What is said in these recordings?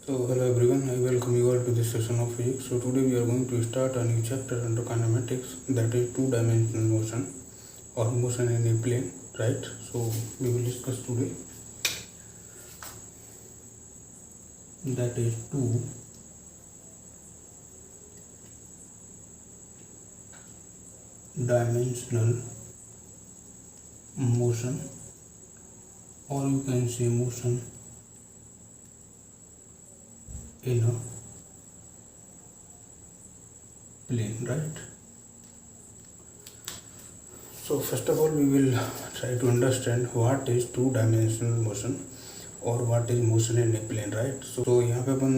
So hello everyone, I welcome you all to this session of physics. So today we are going to start a new chapter under kinematics, that is two-dimensional motion or motion in a plane, right? So we will discuss today that is two-dimensional motion, or you can say motion in a plane, right? So first of all we will try to understand what is two-dimensional motion और what is motion in a plane, right. So यहाँ पे अपन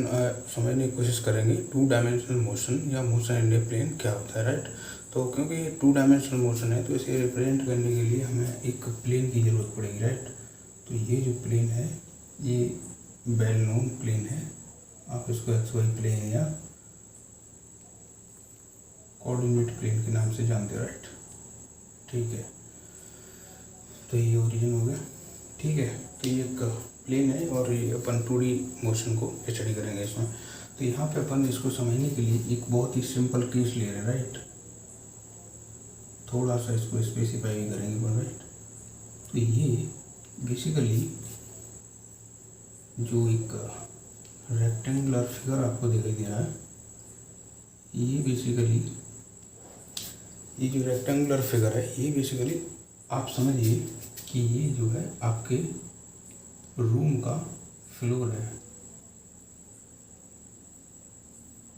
समझने की कोशिश करेंगे two dimensional motion या motion in a plane क्या होता है, राइट। तो क्योंकि ये टू डायमेंशनल मोशन है तो इसे रिप्रेजेंट करने के लिए हमें एक प्लेन की ज़रूरत पड़ेगी, राइट। तो ये जो प्लेन है ये वेल नोन प्लेन है, आप इसको एक्स वाई प्लेन या कोऑर्डिनेट प्लेन के नाम से जानते हो, राइट। ठीक है, तो ये ओरिजिन हो गया, ठीक है। तो ये एक प्लेन है और ये अपन 2D मोशन को स्टडी करेंगे इसमें। तो यहाँ पे अपन इसको समझने के लिए एक बहुत ही सिंपल केस ले रहे हैं, राइट। थोड़ा सा इसको स्पेसिफाई भी करेंगे अपन, राइट। तो ये बेसिकली जो एक रेक्टेंगुलर फिगर आपको दिखाई दे रहा है, ये बेसिकली ये जो रेक्टेंगुलर फिगर है ये बेसिकली आप समझिए कि ये जो है आपके रूम का फ्लोर है,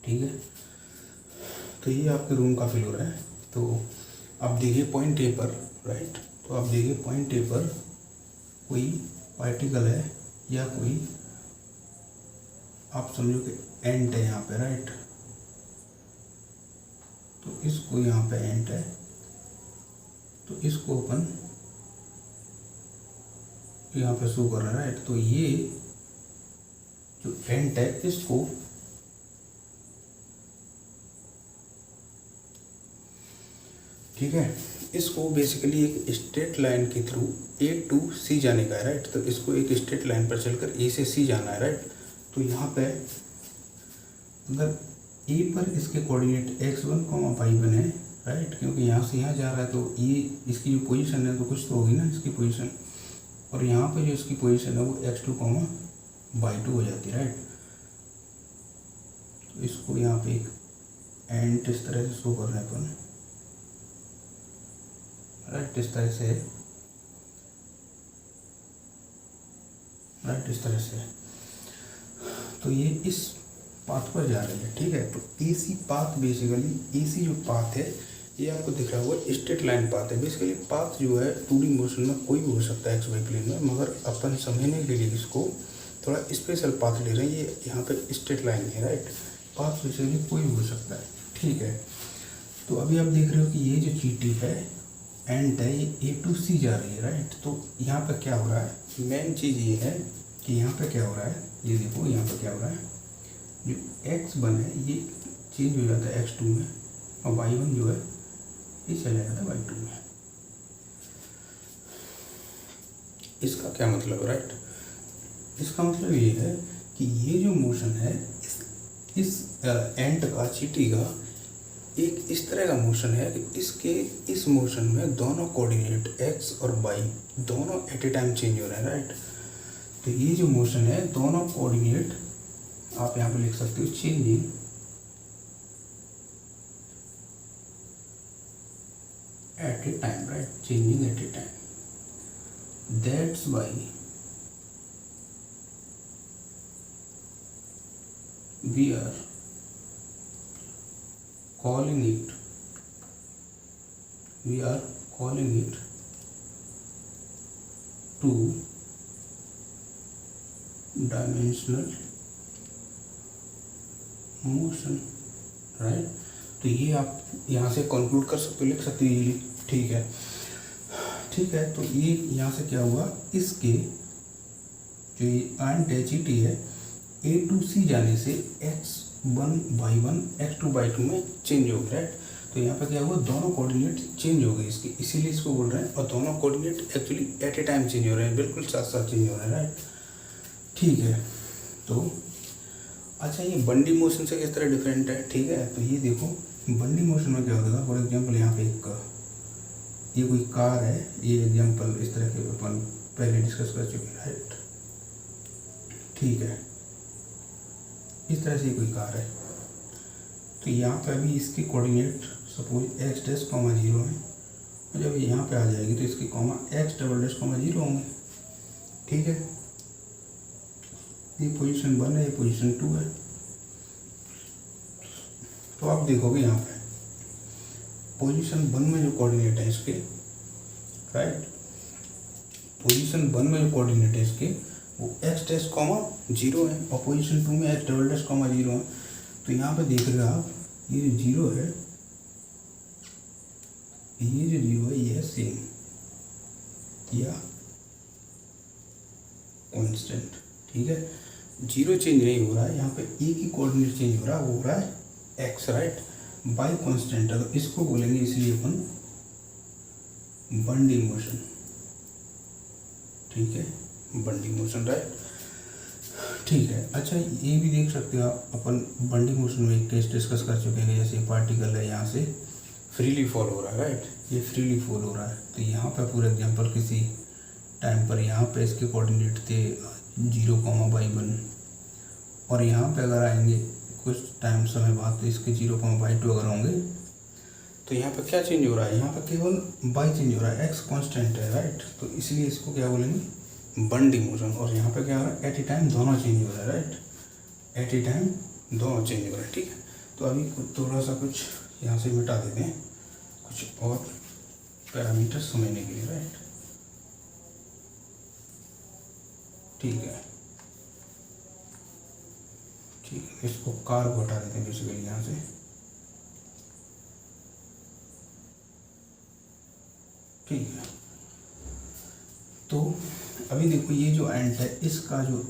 ठीक है। तो ये आपके रूम का फ्लोर है। तो आप देखिए पॉइंट ए पर, राइट। तो आप देखिए पॉइंट ए पर कोई पार्टिकल है या कोई आप समझो कि एंट है यहाँ पे, राइट। तो इसको यहाँ पे एंट है, तो इसको अपन यहाँ पे शो कर रहा है, राइट। तो ये जो एंट है इसको ठीक है, इसको बेसिकली एक स्ट्रेट लाइन के थ्रू ए टू सी जाने का है, राइट। तो इसको एक स्ट्रेट लाइन पर चलकर ए से सी जाना है, राइट। तो यहाँ पे अगर ए पर इसके कोऑर्डिनेट x1, y1 है, राइट, क्योंकि यहाँ से यहाँ जा रहा है तो ये इसकी जो पोजीशन है तो कुछ तो होगी ना इसकी पोजीशन, और यहाँ पे जो इसकी पोजीशन है वो x2, y2 हो जाती है, राइट। तो इसको यहाँ पे एक एंड इस तरह से शो कर रहे हैं अपन, राइट। इस तरह से, राइट, इस तरह से। तो ये इस पाथ पर जा रही है, ठीक है। तो एसी पाथ बेसिकली एसी जो पाथ है ये आपको दिख रहा होगा स्ट्रेट लाइन पाथ है। बेसिकली पाथ जो है 2D मोशन में कोई भी हो सकता है एक्स वाई प्लेन में, मगर अपन समझने के लिए इसको थोड़ा स्पेशल पाथ ले रहे हैं। ये यहाँ पे स्ट्रेट लाइन है, राइट। पाथ बेसिकली कोई भी हो सकता है, ठीक है। तो अभी आप देख रहे हो कि ये जो चीटी है एंड है ये ए टू सी जा रही है, राइट। तो यहाँ पर क्या हो रहा है, मेन चीज़ ये है कि यहाँ पर क्या हो रहा है, ये देखो यहाँ पर क्या हो रहा है, जो x1 है ये चेंज हो जाता है x2 में, और y1 जो है ये चला जाता है y2 में। इसका क्या मतलब है, राइट। इसका मतलब ये है कि ये जो मोशन है इस एंट का, चीटी का एक इस तरह का मोशन है कि इसके इस मोशन में दोनों कोऑर्डिनेट x और y दोनों एट ए टाइम चेंज हो रहे हैं, राइट। तो ये जो मोशन है दोनों कोऑर्डिनेट आप यहाँ पे लिख सकते हो changing at a time, right, changing at a time. That's why we are calling it two dimensional motion, right. तो ये आप यहाँ से कंक्लूड कर सकते हो, लिख सकते हो ये, ठीक है, ठीक है। तो ये यहाँ से क्या हुआ, इसके जो ये एंट एच है ए टू सी जाने से x1 y1 x2 y2 में चेंज हो गया, राइट। तो यहाँ पे क्या हुआ, दोनों कोऑर्डिनेट चेंज हो गए इसके, इसीलिए इसको बोल रहे हैं। और दोनों coordinate actually eight a time change हो रहे हैं, बिल्कुल साथ साथ चेंज हो रहे हैं, राइट। ठीक है, तो अच्छा, ये बंडी मोशन से किस तरह डिफरेंट है, ठीक है। तो ये देखो बंडी मोशन में क्या होता है, फॉर एग्जांपल यहाँ पे ये कोई कार है, ये एग्जांपल इस तरह के अपन पहले डिस्कस कर चुके हैं, राइट। ठीक है, इस तरह से कोई कार है, तो यहाँ पे अभी इसके coordinate suppose x dash comma 0 है, और जब यहाँ पे आ जाएगी तो इसके comma x double dash comma 0 होंगे, ठीक है। ये पोजीशन 1 है, ये पोजीशन 2 है। तो आप देखोगे यहाँ पे पोजीशन 1 में जो कोऑर्डिनेट है इसके, राइट, पोजीशन 1 में जो कोऑर्डिनेट है इसके वो एक्स डैश कॉमा 0 है, और पोजीशन 2 में एक्स डबल डैश कॉमा 0 है। तो यहाँ पे देख रहे हो आप, ये जो 0 है, ये जो 0 है, ये है सेम या कांस्टेंट, ठीक है। 0 चेंज नहीं हो रहा है, यहाँ पे एक ही कोऑर्डिनेट चेंज हो रहा है, वो हो रहा है एक्स, राइट, बाय कांस्टेंट है, तो इसको बोलेंगे इसलिए अपन बंडी मोशन, ठीक है, बंडी मोशन, राइट, ठीक है। अच्छा, ये भी देख सकते हो आप, अपन बंडी मोशन में एक केस डिस्कस कर चुके हैं, जैसे पार्टिकल है यहाँ से फ्रीली फॉल हो रहा है, राइट, ये फ्रीली फॉल हो रहा है। तो यहाँ पे फॉर एग्जांपल किसी टाइम पर यहाँ पे इसके कोऑर्डिनेट थे 0,1, और यहाँ पे अगर आएंगे कुछ टाइम समय बाद तो इसके 0,2 अगर होंगे, तो यहाँ पे क्या चेंज हो रहा है, यहाँ पे केवल बाई चेंज हो रहा है, एक्स कांस्टेंट है, राइट। तो इसलिए इसको क्या बोलेंगे, बंडी मोशन। और यहाँ पे क्या हो रहा है, एट ए टाइम दोनों चेंज हो रहा है, राइट, एट ए टाइम दोनों चेंज हो रहा है, ठीक है। तो अभी थोड़ा सा कुछ यहाँ से मिटा देते हैं, कुछ और पैरामीटर समझने के लिए, राइट, ठीक है, ठीक है। इसको कार को हटा देते हैं बेसिकली यहाँ से, ठीक है। तो अभी देखो ये जो एंड है, इसका जो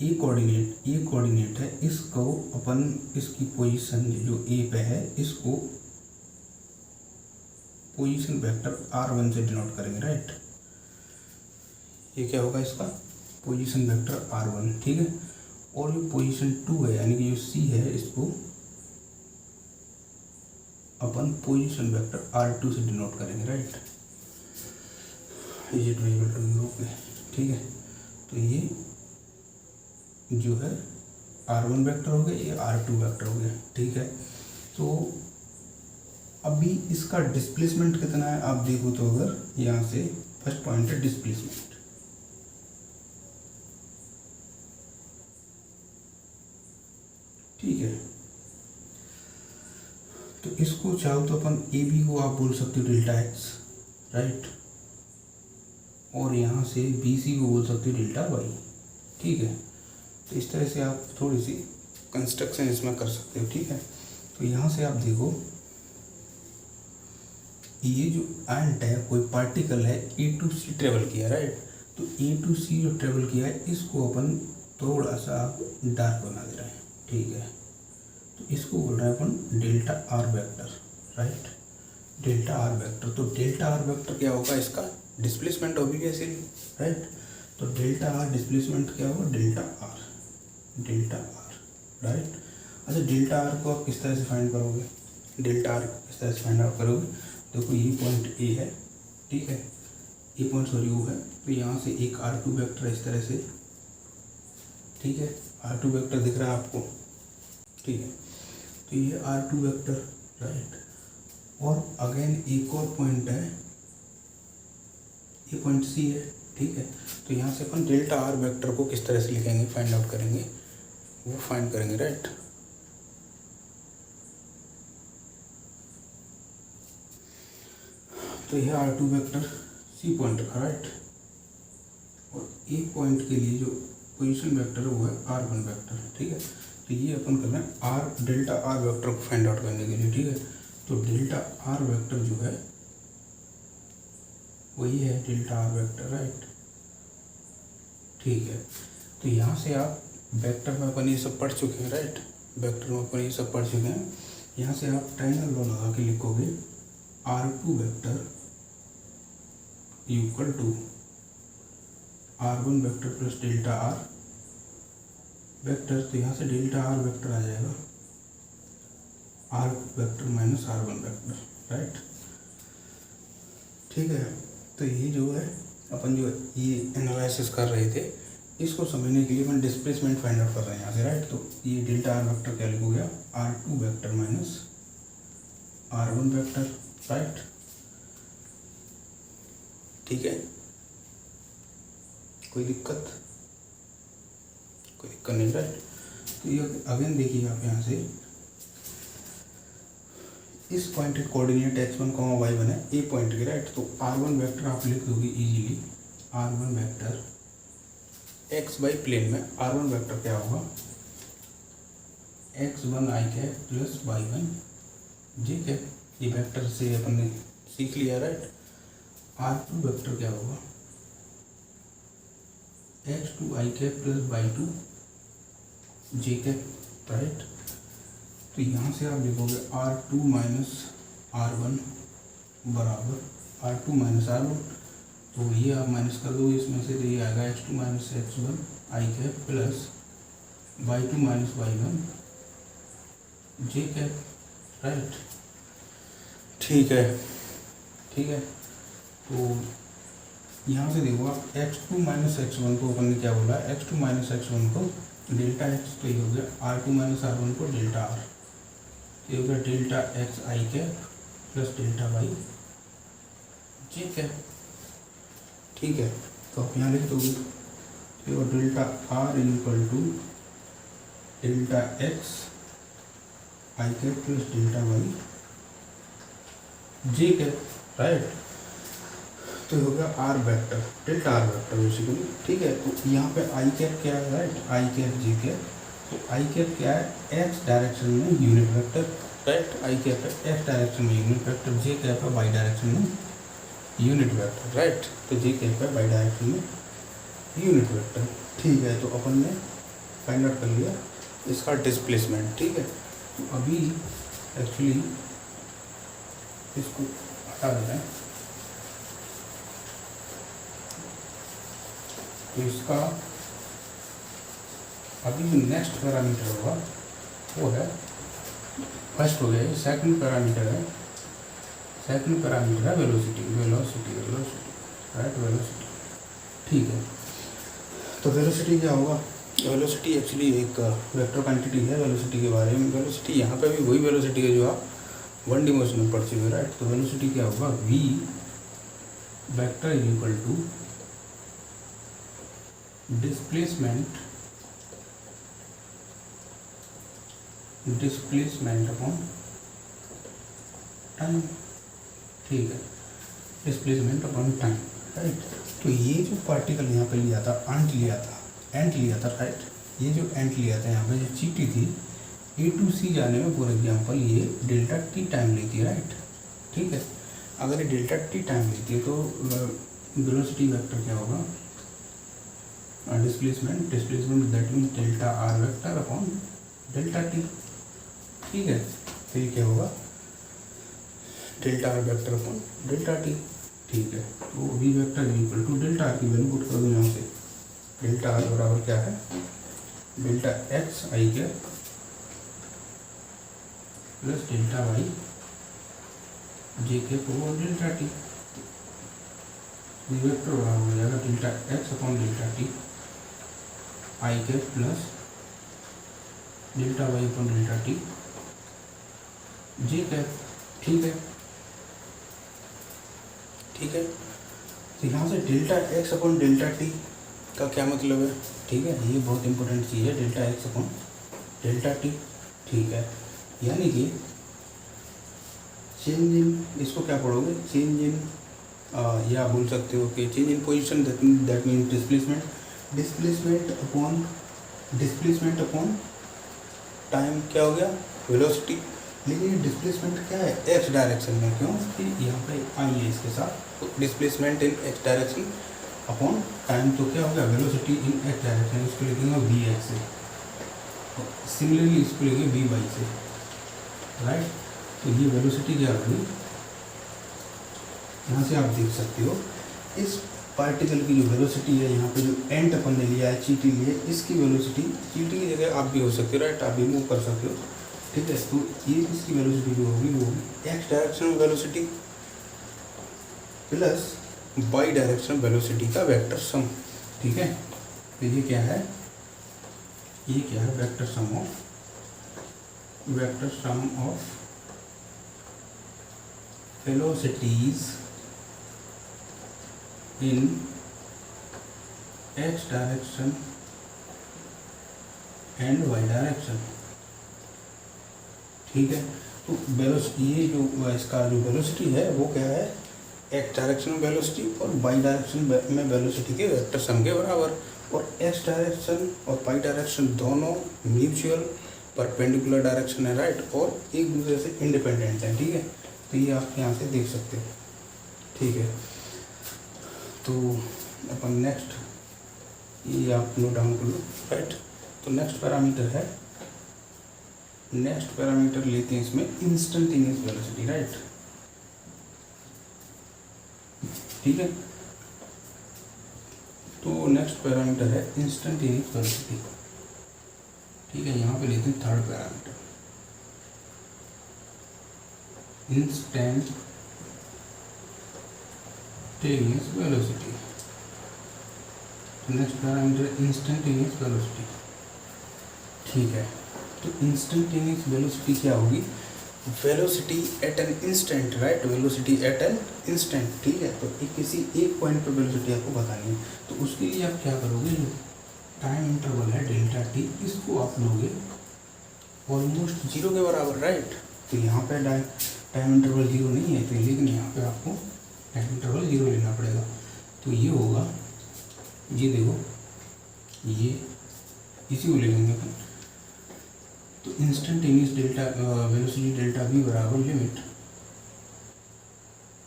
ये कोऑर्डिनेट है, इसको अपन इसकी पोजीशन जो ए पे है, इसको पोजीशन वेक्टर r1 से डिनोट करेंगे, राइट। ये क्या होगा, इसका पोजीशन वेक्टर r1, ठीक है। और जो पोजीशन 2 है, यानी कि जो c है, इसको अपन पोजीशन वेक्टर r2 से डिनोट करेंगे, राइट, ये ट्राइंगल टू यूरोप है, ठीक है। तो ये जो है r1 वेक्टर हो गया, ये r2 वेक्टर हो गया, ठीक है। तो अभी इसका डिस्प्लेसमेंट कितना है आप देखो, तो अगर यहाँ से फर्स्ट पॉइंट है डिस्प्लेसमेंट, ठीक है। तो इसको चाहो तो अपन ए बी को आप बोल सकते हो डेल्टा एक्स, राइट, और यहाँ से बी सी को बोल सकते हो डेल्टा वाई, ठीक है। तो इस तरह से आप थोड़ी सी कंस्ट्रक्शन इसमें कर सकते हो, ठीक है। तो यहाँ से आप देखो, ये जो एंट है, कोई पार्टिकल है, ए टू सी ट्रेवल किया, राइट। तो ए टू सी जो ट्रेवल किया है, इसको अपन थोड़ा सा डार्क बना दे रहे हैं, ठीक है। तो इसको बोल रहे हैं अपन delta R vector, right, delta R vector. तो डेल्टा आर वेक्टर क्या होगा, इसका डिस्प्लेसमेंट होगी कैसे, राइट। तो डेल्टा आर डिस्प्लेसमेंट क्या होगा, डेल्टा आर, राइट। अच्छा, डेल्टा आर को आप किस तरह से फाइंड करोगे, डेल्टा आर को किस तरह से फाइंड आउट करोगे, देखो ये पॉइंट ए है, ठीक है, ये पॉइंट सॉरी वो है। तो यहाँ से एक r2 वेक्टर इस तरह से, ठीक है, r2 वेक्टर दिख रहा है आपको, ठीक है। तो ये r2 वेक्टर, राइट, और अगेन एक और पॉइंट है, ये पॉइंट सी है, ठीक है। तो यहाँ से अपन डेल्टा आर वेक्टर को किस तरह से लिखेंगे, फाइंड आउट करेंगे, वो फाइंड करेंगे, राइट। तो यह r2 वेक्टर सी पॉइंट रखा, राइट, और ए पॉइंट के लिए जो पोजीशन वेक्टर है वो है r1 वेक्टर, ठीक है। तो ये अपन कर रहे हैं आर डेल्टा आर वेक्टर को फाइंड आउट करने के लिए, ठीक है। तो डेल्टा आर वेक्टर जो है वही है डेल्टा आर वेक्टर, राइट, ठीक है। तो यहाँ से आप वेक्टर में अपन ये सब पढ़ चुके हैं, राइट, वेक्टर में अपन ये सब पढ़ चुके हैं। यहाँ से आप ट्रायंगल लॉ लगा के लिखोगे r2 vector equal to r1 vector plus delta R vector, तो यहाँ से डेल्टा आर वेक्टर आ जाएगा, R vector minus R one vector, right. ठीक है, तो ये जो है अपन जो ये एनालिसिस कर रहे थे, इसको समझने के लिए अपन डिस्प्लेसमेंट फाइंड आउट कर रहे हैं यहाँ से, राइट। तो ये डेल्टा आर वेक्टर क्या लिखो गया, R two vector minus R one vector, right. ठीक है, कोई दिक्कत नहीं, राइट। तो ये अगेन देखिए आप यहाँ से इस पॉइंटेड कोऑर्डिनेट x1 y1 है, ए पॉइंट के, राइट। तो r1 वेक्टर आप लिख दोगे easily, r1 vector x by plane में r1 वेक्टर क्या होगा, x1 i cap plus y1 j cap, ये वेक्टर से अपन ने सीख लिया, राइट। r2 वेक्टर क्या होगा, x2 i cap plus y2 j cap, right. तो यहाँ से आप लिखोगे R2 माइनस R1 बराबर R2 माइनस R1, तो ये आप माइनस कर दो इसमें से, तो ये आएगा x2 minus x1 i cap plus y2 minus y1 j cap, right. ठीक है, तो यहाँ से देखो आप x2 माइनस x1 को अपन ने क्या बोला, x2 माइनस x1 को डेल्टा x, तो ये हो गया R2 माइनस R1 को डेल्टा R, ये हो गया delta X I cap plus delta Y J cap. ठीक है, तो आप यहाँ लिख दोगे, तो delta R equal to delta X I cap plus delta Y J cap, right. तो हो गया R vector, delta R vector basically. ठीक है, तो यहाँ पे आई कैप क्या है, right, I cap J cap. तो आई कैप क्या है, एक्स डायरेक्शन में unit vector, right. I cap है एक्स डायरेक्शन में यूनिट वेक्टर, जे कैप है वाई डायरेक्शन में यूनिट वेक्टर, राइट। तो जे कैप है वाई डायरेक्शन में यूनिट वेक्टर। ठीक है, तो अपन ने फाइंड आउट कर लिया इसका डिस्प्लेसमेंट। ठीक है, तो अभी एक्चुअली इसको हटा देते हैं, तो इसका अभी जो नेक्स्ट पैरामीटर होगा वो है, फर्स्ट हो गया, सेकंड पैरामीटर है, सेकंड पैरामीटर है वेलोसिटी, राइट, वेलोसिटी। ठीक है, तो वेलोसिटी क्या होगा, वेलोसिटी एक्चुअली एक वेक्टर क्वांटिटी है। वेलोसिटी के बारे में, वेलोसिटी यहाँ पे भी वही वेलोसिटी है जो आप वन डिमेंशन में पढ़ चुके हैं, राइट। तो वेलोसिटी क्या होगा, v vector is equal to displacement upon time. ठीक है, डिस्प्लेसमेंट अपॉन टाइम, राइट। तो ये जो पार्टिकल यहाँ पे लिया था, एंट लिया था, राइट। ये जो एंट लिया था यहाँ पे जो चीटी थी, ए टू सी जाने में फॉर एग्जांपल ये डेल्टा टी टाइम लेती है, राइट। ठीक है, अगर ये डेल्टा टी टाइम लेती है तो वेलोसिटी वेक्टर क्या होगा, displacement that means delta R vector upon delta T. ठीक है, तो ये क्या होगा, delta R vector upon delta T. ठीक है, तो V vector equal to delta R की वैल्यू पुट कर दो यहाँ से, डेल्टा आर बराबर क्या है, डेल्टा एक्स आई के प्लस डेल्टा वाई जे के over delta T. V vector बराबर हो जाएगा delta X upon delta T I के plus delta Y upon delta T J cap. ठीक है, तो यहाँ से delta X upon delta T का क्या मतलब है, ठीक है, ये बहुत इंपॉर्टेंट चीज़ है, delta X upon delta T. ठीक है, यानी कि चेंज इन, इसको क्या पढ़ोगे, चेंज इन, या बोल सकते हो कि change in position, that means displacement upon time क्या हो गया, वेलोसिटी। लेकिन डिस्प्लेसमेंट क्या है, एक्स डायरेक्शन में, क्यों कि यहाँ पे आई है इसके साथ, तो displacement in X direction upon time, तो क्या हो गया, वेलोसिटी इन एक्स डायरेक्शन, इसको लिखेंगे वी एक्स से, सिमिलरली इसको लिखेंगे वी वाई से, राइट। तो ये वेलोसिटी क्या होगी, यहाँ से आप देख सकते हो, इस पार्टिकल की जो वेलोसिटी है, यहाँ पे जो एंट अपन ने लिया है, चीटी लिए, इसकी वेलोसिटी, चीटी की जगह आप भी हो सकते हो, राइट, आप भी मूव कर सकते हो, ठीक है। तो ये इसकी वेलोसिटी जो होगी वो होगी एक्स डायरेक्शन में velocity plus Y direction velocity का वेक्टर सम, ठीक है। तो ये क्या है, ये क्या है, vector sum of velocities in X direction and Y direction, ठीक है। तो वेलोसिटी, ये जो इसका जो वेलोसिटी है वो क्या है, एक्स डायरेक्शन में वेलोसिटी और वाई डायरेक्शन में वेलोसिटी के वेक्टर सम के बराबर। और एक्स डायरेक्शन और वाई डायरेक्शन दोनों म्यूचुअल परपेंडिकुलर डायरेक्शन है, राइट, और एक दूसरे से इंडिपेंडेंट है, ठीक है। तो ये आप यहाँ से देख सकते हो, ठीक है। तो अपन नेक्स्ट, ये आप नोट डाउन कर लो, राइट। तो नेक्स्ट पैरामीटर लेते हैं इसमें इंस्टेंटेनियस वेलोसिटी, राइट, ठीक है। तो नेक्स्ट पैरामीटर है इंस्टेंटेनियस वेलोसिटी, ठीक है। यहाँ पे लेते हैं third parameter, instantaneous velocity. Next parameter instantaneous velocity, ठीक है। तो इंस्टेंटेनियस वेलोसिटी क्या होगी, velocity at an instant, right, velocity at an instant, ठीक है। तो किसी एक पॉइंट पर वेलोसिटी आपको बतानी है, तो उसके लिए आप क्या करोगे, जो टाइम इंटरवल है डेल्टा टी, इसको आप लोगे ऑलमोस्ट जीरो के बराबर, राइट। तो यहाँ पे टाइम इंटरवल जीरो नहीं है, तो लेकिन यहाँ पे आपको टाइम इंटरवल जीरो लेना पड़ेगा। तो ये होगा, ये देखो, ये इसी को ले लेंगे अपन। तो instantaneous delta velocity delta V बराबर limit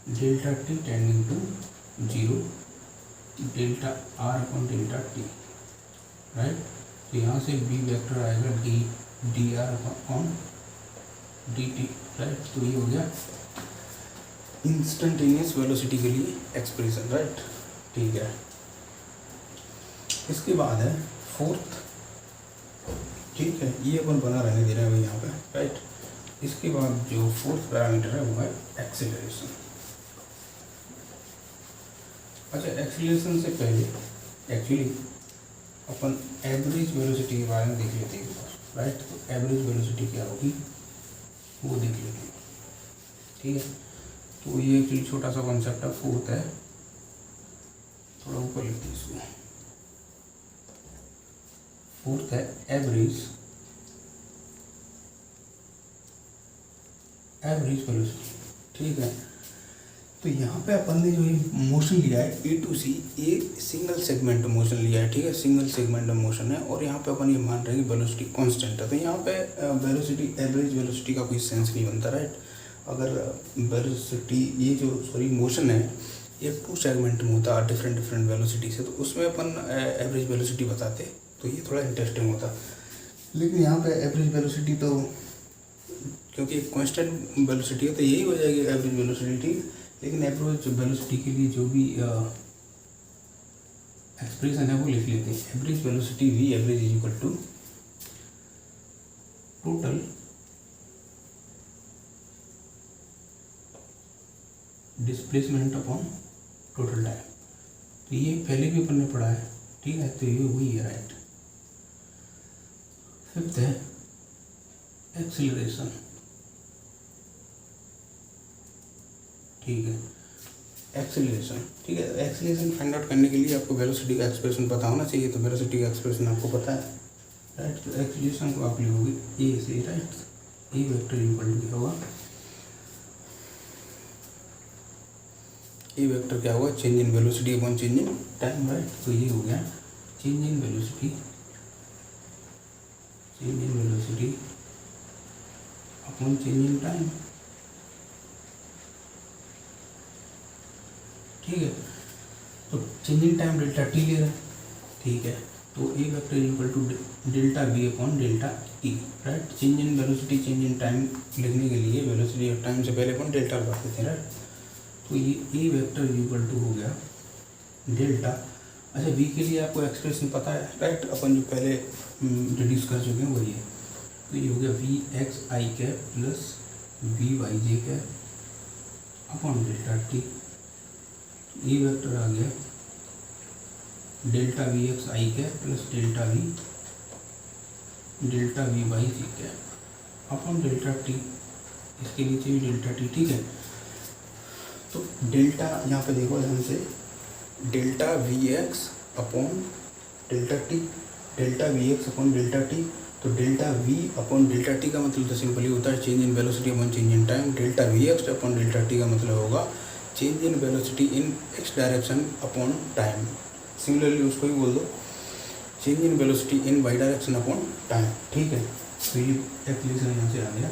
delta T tending to zero delta R upon delta T, right. तो यहाँ से बी वेक्टर आएगा D R upon D T, right. तो ये हो गया इंस्टेंटेनियस वेलोसिटी के लिए एक्सप्रेशन, राइट, ठीक है। इसके बाद है फोर्थ, ठीक है, ये अपन बना रहने दे रहे हैं यहाँ पे, राइट। इसके बाद जो फोर्थ पैरामीटर है वो है एक्सेलरेशन। अच्छा, एक्सेलरेशन से पहले एक्चुअली अपन एवरेज वेलोसिटी के बारे में देख लेते हैं एक बार, राइट। तो एवरेज वेलोसिटी क्या होगी वो देख लेते हैं, ठीक है। तो ये एक्चुअली छोटा सा कॉन्सेप्ट है, फोर्थ है, थोड़ा ऊपर लिखते हैं इसको। फोर्थ है एवरेज वेलोसिटी, ठीक है। तो यहाँ पे अपन ने जो ये मोशन लिया है ए टू सी, ये सिंगल सेगमेंट मोशन लिया है, ठीक है, सिंगल सेगमेंट मोशन है। और यहाँ पे अपन ये मान रहे हैं कि वेलोसिटी कांस्टेंट है। तो यहाँ पे वेलोसिटी, एवरेज वेलोसिटी का कोई सेंस नहीं बनता, राइट। अगर वेलोसिटी, ये जो मोशन है, ये टू सेगमेंट में होता है डिफरेंट वेलोसिटी से, तो उसमें अपन एवरेज वेलोसिटी बताते, तो ये थोड़ा इंटरेस्टिंग होता। लेकिन यहाँ पे एवरेज वेलोसिटी तो, क्योंकि कांस्टेंट वेलोसिटी है, तो यही हो जाएगी एवरेज वेलोसिटी, ठीक। लेकिन एवरेज वेलोसिटी के लिए जो भी एक्सप्रेशन है वो लिख लेते हैं। Average velocity V average is equal to total displacement upon total time. तो ये पहले भी अपन ने पढ़ा है, ठीक है। तो ये वही है, राइट। फिफ्थ है एक्सीलरेशन, ठीक है, एक्सीलरेशन, ठीक है। एक्सीलरेशन फाइंड आउट करने के लिए आपको वेलोसिटी का एक्सप्रेशन पता होना चाहिए। तो वेलोसिटी का एक्सप्रेशन आपको पता है, राइट। तो एक्सीलरेशन को आप लिखोगे ए से, right, A vector equal to होगा, ए वेक्टर क्या होगा, change in velocity upon change in time, right. तो ये हो गया change in velocity upon change in time, ठीक है। तो change in time delta T ले रहा है, ठीक है। तो A vector equal to delta V upon delta E, right. Change in velocity, change in time लिखने के लिए वेलोसिटी और टाइम से पहले अपन डेल्टा लगाते थे, राइट। तो ये ए वेक्टर इक्वल टू हो गया डेल्टा। अच्छा v के लिए आपको एक्सप्रेशन पता है राइट, अपन जो पहले डिड्यूस कर चुके हैं वही है। तो ये हो गया V X I cap plus V Y J cap upon delta T. ये वेक्टर आ गया delta V X I cap plus delta V Y J cap upon delta T. इसके नीचे भी डेल्टा टी, ठीक है। तो डेल्टा यहाँ पे देखो ध्यान से, delta V X upon delta T, delta V X upon delta T. तो delta V upon delta T का मतलब तो सिंपली होता है change in velocity upon change in time. Delta V X upon delta T का मतलब होगा change in velocity in X direction upon time. Similarly उसको ही बोल दो change in velocity in Y direction upon time, ठीक है। तो ये एक्सलेशन यहाँ से आ गया।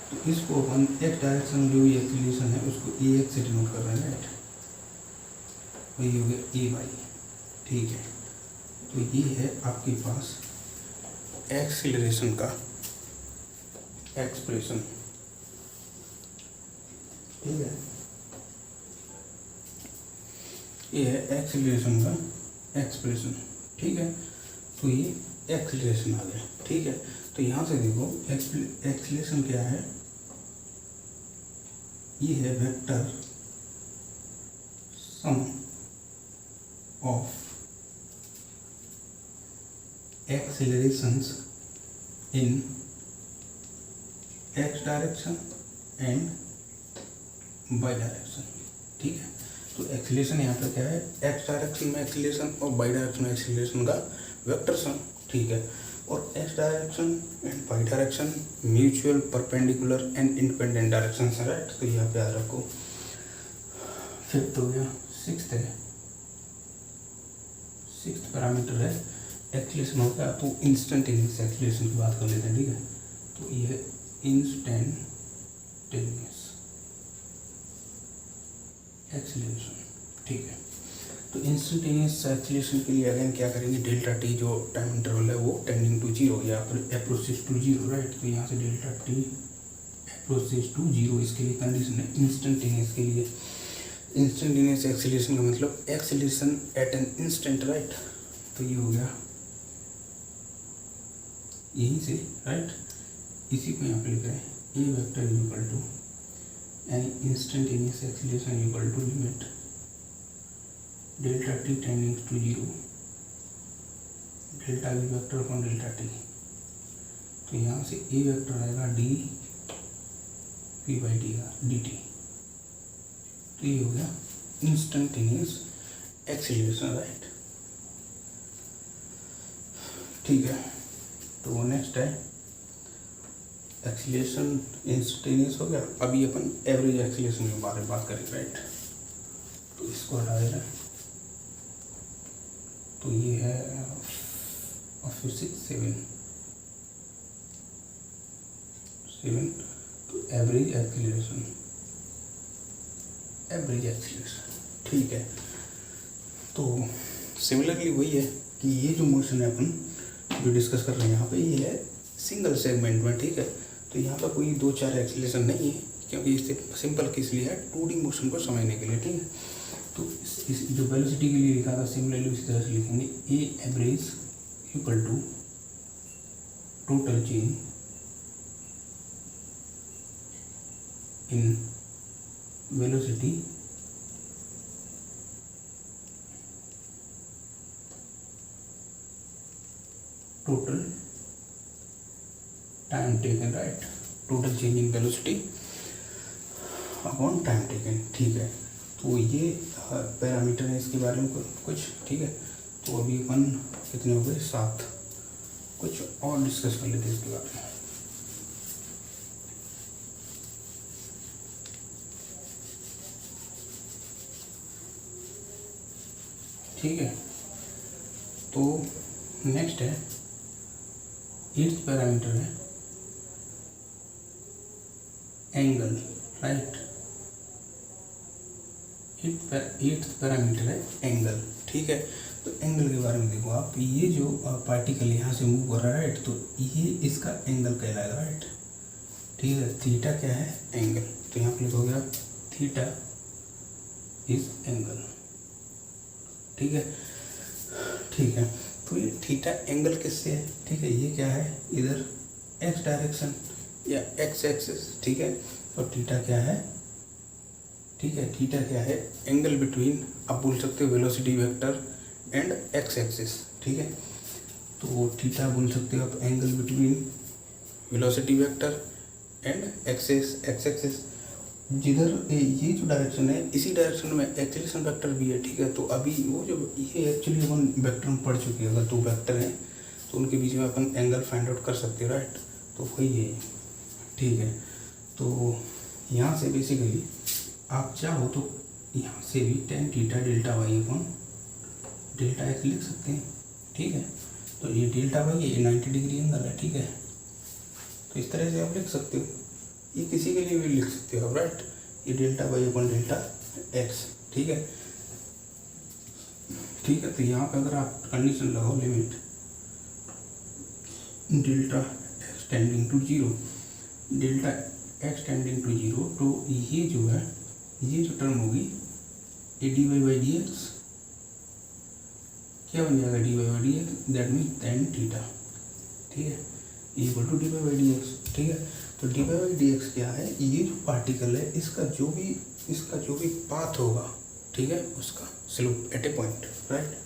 तो इसको अपन एक्स डायरेक्शन में जो भी एक्सलेशन है उसको ए एक्स से डिनोट कर रहे हैं राइट, वही हो गया ए वाई, ठीक है। तो ये है आपके पास एक्सीलरेशन का एक्सप्रेशन, ठीक है। ये है एक्सीलरेशन का एक्सप्रेशन, ठीक है। तो ये एक्सीलरेशन आ गया, ठीक है। तो यहाँ से देखो एक्सीलरेशन क्या है, ये है vector sum of accelerations in X direction and Y direction, ठीक है। तो एक्सीलरेशन यहाँ पर क्या है, एक्स डायरेक्शन में एक्सीलरेशन और वाई डायरेक्शन में एक्सीलरेशन का वेक्टर सम, ठीक है। और X direction and Y direction mutual perpendicular and independent direction है राइट। तो यहाँ पे याद रखो। फिफ्थ हो गया, सिक्स्थ पैरामीटर है एक्सीलरेशन हो गया। तो इंस्टेंटेनियस एक्सीलरेशन की बात कर लेते हैं, ठीक है। तो ये है इंस्टेंटेनियस एक्सीलरेशन, ठीक है। तो इंस्टेंटेनियस एक्सीलरेशन के लिए अगेन क्या करेंगे, डेल्टा टी जो टाइम इंटरवल है वो टेंडिंग टू जीरो या फिर अप्रोचेस टू जीरो राइट। तो यहाँ से delta T approaches to zero, इसके लिए कंडीशन है इंस्टेंटेनियस के लिए। इंस्टेंटेनियस एक्सीलरेशन का मतलब acceleration at an instant right. तो ये हो गया यहीं से राइट, इसी को यहाँ पे लिख रहे हैं A vector is equal to any instantaneous acceleration equal to limit delta T tending to zero delta V vector upon delta T. तो यहाँ से ए वेक्टर आएगा D V by D R D T. तो ये हो गया instantaneous acceleration right, ठीक है। तो नेक्स्ट है एक्सीलरेशन इंस्टेंटेनियस हो गया। अभी अपन एवरेज एक्सीलरेशन के बारे में बात करेंगे राइट। तो इसको हटा दे रहे हैं। तो ये है फिर 7 तो एवरेज एक्सीलरेशन ठीक है। तो सिमिलरली वही है कि ये जो मोशन है अपन जो डिस्कस कर रहे हैं यहाँ पे, ये है सिंगल सेगमेंट में, ठीक है। तो यहाँ पर कोई 2-4 एक्सीलरेशन नहीं है, क्योंकि इससे सिंपल किस लिए है, 2D मोशन को समझने के लिए, ठीक है। तो इस जो वेलोसिटी के लिए लिखा था सिमिलरली उसी तरह से लिखेंगे A average equal to total change in velocity total time taken right, total change in velocity upon time taken, ठीक है। तो ये पैरामीटर है, इसके बारे में कुछ, ठीक है। तो अभी अपन कितने हो गए, 7। कुछ और डिस्कस कर लेते हैं इसके बारे में, ठीक है। तो नेक्स्ट है 8th पैरामीटर है एंगल राइट। 8th पैरामीटर है एंगल, ठीक है। तो एंगल के बारे में देखो आप, ये जो पार्टिकल यहाँ से मूव कर रहा है राइट, तो ये इसका एंगल कहलाएगा राइट, ठीक है। थीटा क्या है, एंगल। तो यहाँ पे लिखोगे आप थीटा इज एंगल, ठीक है, ठीक है। तो ये थीटा एंगल किससे है, ठीक है, ये क्या है, इधर एक्स डायरेक्शन या एक्स एक्सिस, ठीक है। और थीटा क्या है, ठीक है, थीटा क्या है, एंगल बिटवीन, आप बोल सकते हो velocity vector and x axis, ठीक है। तो थीटा बोल सकते हो आप angle between velocity vector and x axis. जिधर ये जो डायरेक्शन है, इसी डायरेक्शन में एक्सीलरेशन वेक्टर भी है, ठीक है। तो अभी वो जो ये एक्चुअली अपन वेक्टर में पढ़ चुके हैं, अगर दो वेक्टर हैं तो उनके बीच में अपन एंगल फाइंड आउट कर सकते हैं, राइट। तो वही है, ठीक है। तो यहाँ से बेसिकली आप चाहो तो यहाँ से भी tan थीटा डेल्टा वाई अपन डेल्टा एक्स लिख सकते हैं, ठीक है। तो ये डेल्टा वाई है, ये 90 डिग्री एंगल है, ठीक है। तो इस तरह से आप लिख सकते हो, ये किसी के लिए भी लिख सकते हो आप, राइट। ये डेल्टा वाई अपन डेल्टा एक्स, ठीक है, ठीक है। तो यहाँ पे अगर आप कंडीशन लगाओ, limit delta X tending to zero, delta X tending to zero, तो ये जो है, ये जो टर्म होगी a D Y by D X, क्या बन जाएगा, D Y by D X, that mean tan theta, ठीक है, equal to D Y by D X, ठीक है। तो D Y by D X क्या है, ये जो पार्टिकल है इसका जो भी पाथ होगा, ठीक है, उसका स्लोप एट ए पॉइंट, राइट।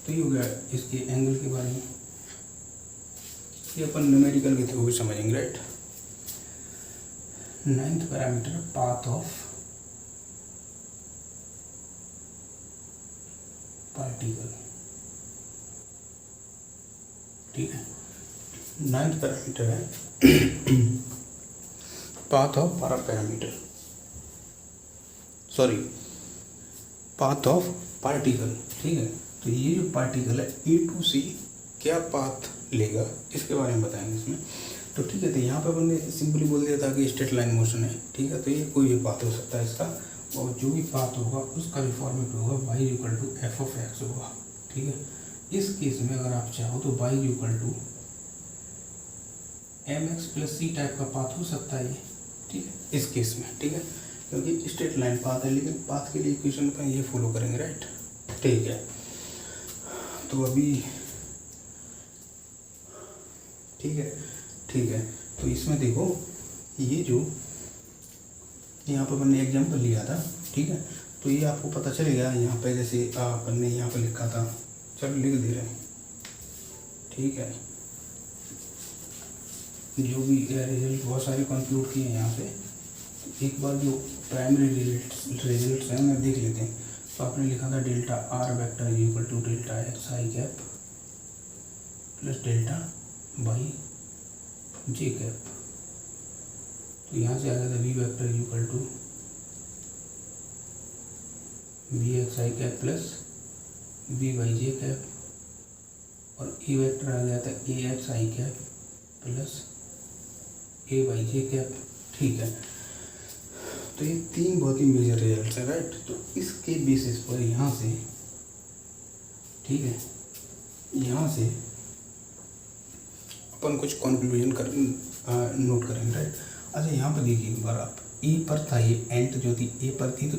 तो ये हो गया इसके एंगल के बारे में, ये अपन न्यूमेरिकल के थ्रू भी समझेंगे, right. 9th parameter, path of particle, ठीक है। 9th पैरामीटर है path of parameter, sorry, path of particle, ठीक है। तो ये जो पार्टिकल है ए टू सी क्या पाथ लेगा, इसके बारे में बताएंगे इसमें। तो ठीक है, तो यहाँ पे अपन ने सिंपली बोल दिया था कि स्ट्रेट लाइन मोशन है, ठीक है। तो ये कोई भी पाथ हो सकता है इसका, और जो भी पाथ होगा उसका भी फॉर्मेट होगा y equal to F of X होगा, ठीक है। इस केस में अगर आप चाहो तो y equal to M X plus C type का पाथ हो सकता है ये, ठीक है, इस केस में, ठीक है, क्योंकि स्ट्रेट लाइन पाथ है, लेकिन पाथ के लिए इक्वेशन का ये फॉलो करेंगे, राइट, ठीक है। तो अभी ठीक है, ठीक है। तो इसमें देखो, ये जो यहाँ पर मैंने एग्जाम्पल लिया था, ठीक है। तो ये आपको पता चलेगा, यहाँ पे जैसे अपन ने यहाँ पे लिखा था, चलो लिख दे रहे हैं, ठीक है। जो भी रिजल्ट बहुत सारे कंक्लूड किए हैं यहाँ पे, एक बार जो प्राइमरी रिजल्ट्स हैं मैं देख लेते हैं। तो आपने लिखा था delta R vector equal to delta X I cap plus delta Y J cap. तो यहाँ से आ गया था V vector equal to V X I cap plus V Y J cap, और ए वेक्टर आ गया था A X I cap plus A Y J cap, ठीक है। तो ये तीन बहुत ही मेजर रिजल्ट्स हैं, राइट। तो इसके बेसिस पर यहाँ से, ठीक है, यहाँ से अपन कुछ कंक्लूजन नोट करेंगे, राइट। अच्छा, यहाँ पर देखिए एक बार आप, ए पर था ये एंड जो थी ए पर थी, तो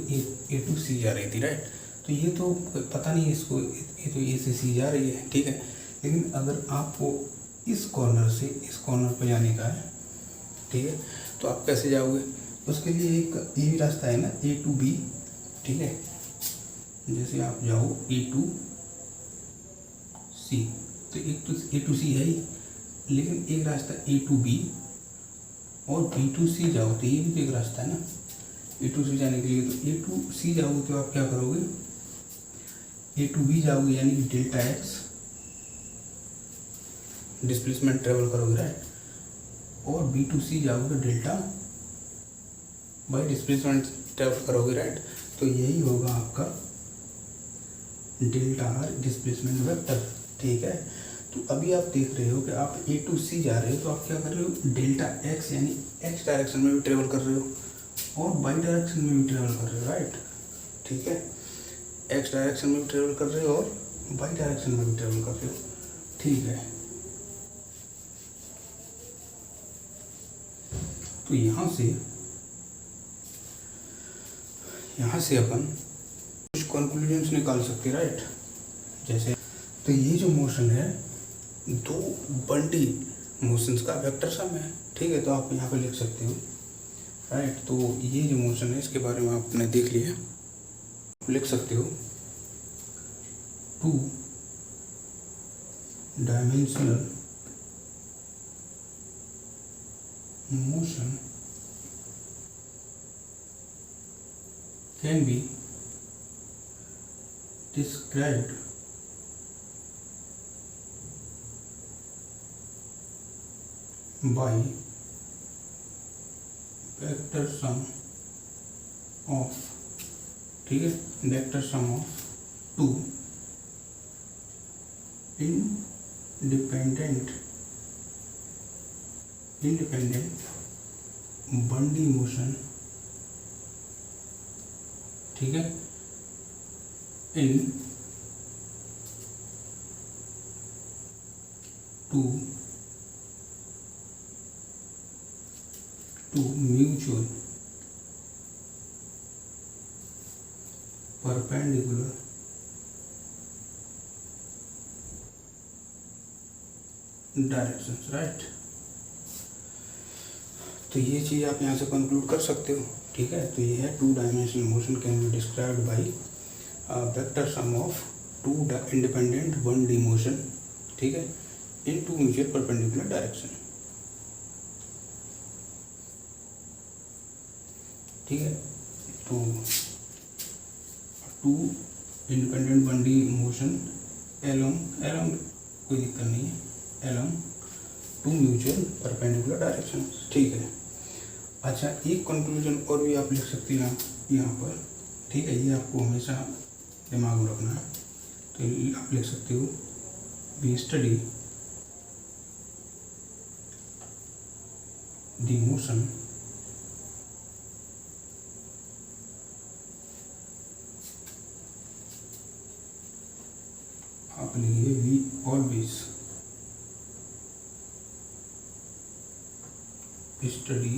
ए टू सी जा रही थी, राइट। तो ये तो पता नहीं इसको, ये तो ए से सी जा रही है, ठीक है। लेकिन अगर आपको इस कॉर्नर से इस कॉर्नर पर जाने का है, ठीक है, तो आप कैसे जाओगे, उसके लिए एक ये भी रास्ता है ना, ए टू बी, ठीक है। जैसे आप जाओ ए टू सी, तो एक तो ए टू सी है ही, लेकिन एक रास्ता ए टू बी और बी टू सी जाओ, तो ये भी तो एक रास्ता है ना ए टू सी जाने के लिए। तो ए टू सी जाओगे तो आप क्या करोगे, ए टू बी जाओगे, यानी कि डेल्टा एक्स डिस्प्लेसमेंट ट्रेवल करोगे, राइट। और बी टू सी जाओगे डेल्टा बाई डिस्प्लेसमेंट ट्रेवल करोगे, राइट। तो यही होगा आपका डेल्टा आर डिस्प्लेसमेंट वेक्टर, ठीक है। तो अभी आप देख रहे हो कि आप ए टू सी जा रहे हो, तो आप क्या कर रहे हो, डेल्टा एक्स यानी एक्स डायरेक्शन में भी ट्रेवल कर रहे हो और वाई डायरेक्शन में भी ट्रेवल कर रहे हो, राइट, ठीक है। एक्स डायरेक्शन में भी ट्रेवल कर रहे हो और वाई डायरेक्शन में भी ट्रेवल कर रहे हो, ठीक है। तो यहाँ से अपन कुछ कंक्लूजन्स निकाल सकते हैं, राइट। जैसे तो ये जो मोशन है दो बंडी मोशंस का वेक्टर सम है, ठीक है। तो आप यहाँ पे लिख सकते हो, राइट। तो ये जो मोशन है इसके बारे में आपने देख लिया, लिख सकते हो 2 dimensional motion can be described by vector sum of, ठीक है, vector sum of 2 independent body motion, ठीक है, इन 2 mutual perpendicular directions, राइट। तो ये चीज़ आप यहाँ से कंक्लूड कर सकते हो, ठीक है। तो ये है 2 dimensional motion can be described by vector sum of 2 independent 1D motion, ठीक है, इन 2 म्यूचुअल परपेंडिकुलर डायरेक्शन, ठीक है। तो 2 इंडिपेंडेंट 1D मोशन एलोंग कोई दिक्कत नहीं है, एलोंग 2 म्यूचुअल परपेंडिकुलर डायरेक्शन, ठीक है। अच्छा, एक कंक्लूजन और भी आप लिख सकते हैं यहाँ पर, ठीक है। ये आपको हमेशा दिमाग में रखना है। तो आप लिख सकते हो वी स्टडी द मोशन आप लिखिए we always study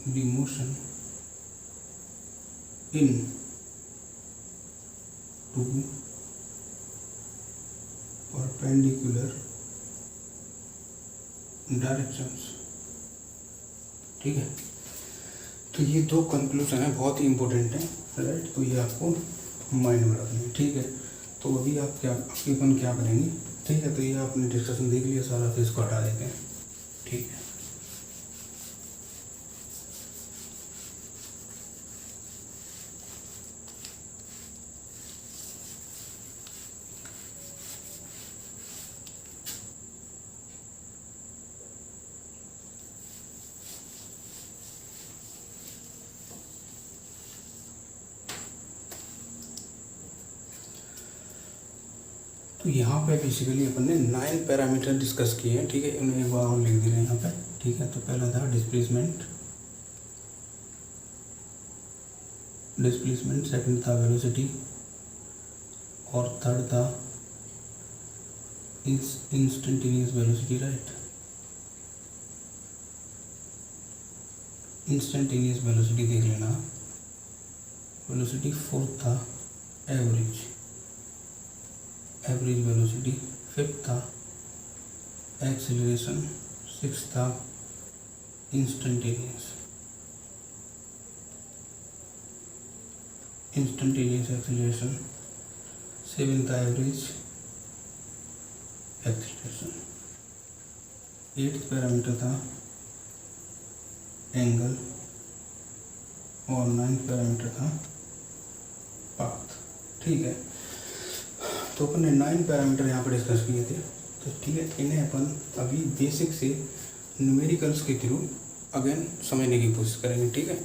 the motion in 2 perpendicular directions, ठीक है। तो ये 2 कंक्लूजन है, बहुत ही इंपॉर्टेंट है, राइट। तो ये आपको माइंड में रखना है, ठीक है। तो अभी आप अपन क्या करेंगे, ठीक है। तो ये आपने डिस्कशन देख लिया सारा, तो इसको हटा देते हैं, ठीक है। तो यहाँ पे बेसिकली अपन ने 9 पैरामीटर डिस्कस किए हैं, ठीक है। उन्हें एक बार और लिख दे रहे हैं यहाँ पे, ठीक है। तो पहला था डिस्प्लेसमेंट, सेकंड था वेलोसिटी, और थर्ड था instantaneous velocity, right. Instantaneous velocity देख लेना, वेलोसिटी। फोर्थ था एवरेज वेलोसिटी। फिफ्थ था एक्सेलरेशन। सिक्स्थ था इंस्टेंटेनियस एक्सेलरेशन। सेवेंथ था एवरेज एक्सेलरेशन। एट्थ पैरामीटर था एंगल, और 9th पैरामीटर था पाथ, ठीक है। तो अपन ने 9 पैरामीटर यहाँ पर डिस्कस किए थे, तो ठीक है। इन्हें अपन अभी बेसिक से न्यूमेरिकल्स के थ्रू अगेन समझने की कोशिश करेंगे, ठीक है।